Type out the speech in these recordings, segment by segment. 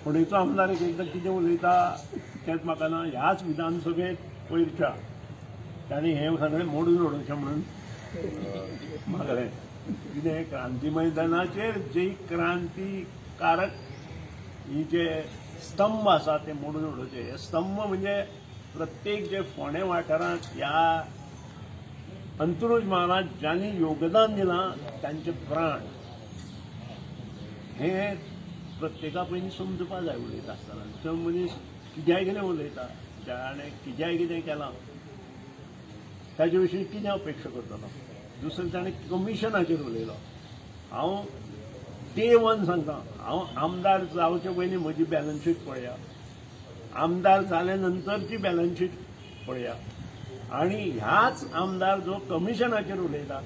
फोंडेचो आमदार एकदां कितें उलयता तेंच म्हाका ना. ह्याच विधानसभेत पयरच्या तांणी हें सगळें मोडून उडोवचें म्हणून मागलें. कितें क्रांती मैदानाचेर जी क्रांतीकारक ही जे स्तंभ आसा ते मोडून उडोवचे. हे स्तंभ म्हणजे प्रत्येक जे फोंडे वाठारांत ह्या अंत्रुज महाराज ज्यांनी योगदान दिलां तांचे प्राण हे प्रत्येका पयलीं समजुपा जाय उलयता आसतना. तो मनीस कित्याय कितें उलयता, ताणें कित्याय कितें केलां ताजे विशीं कितें अपेक्षा करतलो. दुसरें ताणें कमिशनाचेर उलयलो. हांव डे वन सांगता, हांव आमदार जावचे पयलीं म्हजी बॅलन्स शीट पळया, आमदार जाले नंतरची बॅलन्स शीट पळया, आनी ह्याच आमदार जो कमिशनाचेर उलयता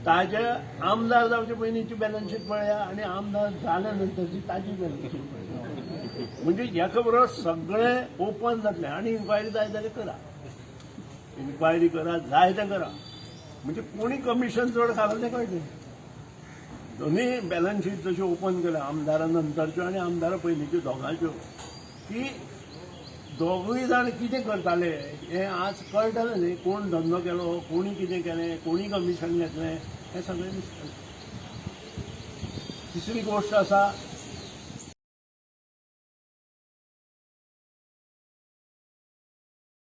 ताजे आमदार जावचे पयलींची बॅलन्स शीट पळया आनी आमदार जाल्या नंतरची ताजी बॅलन्स शीट पळया. म्हणजे हेका बरोबर सगळें ओपन जातलें. आनी इन्क्वायरी जाय जाल्यार करा, इन्क्वायरी करा, जाय तें करा. म्हणजे कोणी कमिशन चड खाला तें कळटलें. दोन्ही बॅलन्स शीट जशी ओपन केल्या आमदारा नंतरच्यो आनी आमदारा पयलींच्यो दोगांच्यो, की दोगूय जाण कितें करताले हें आज कळटलें न्ही. कोण धंदो केलो, कोणी कितें केलें, कोणी कमिशन घेतलें हें सगळें दिसतलें. तिसरी गोश्ट आसा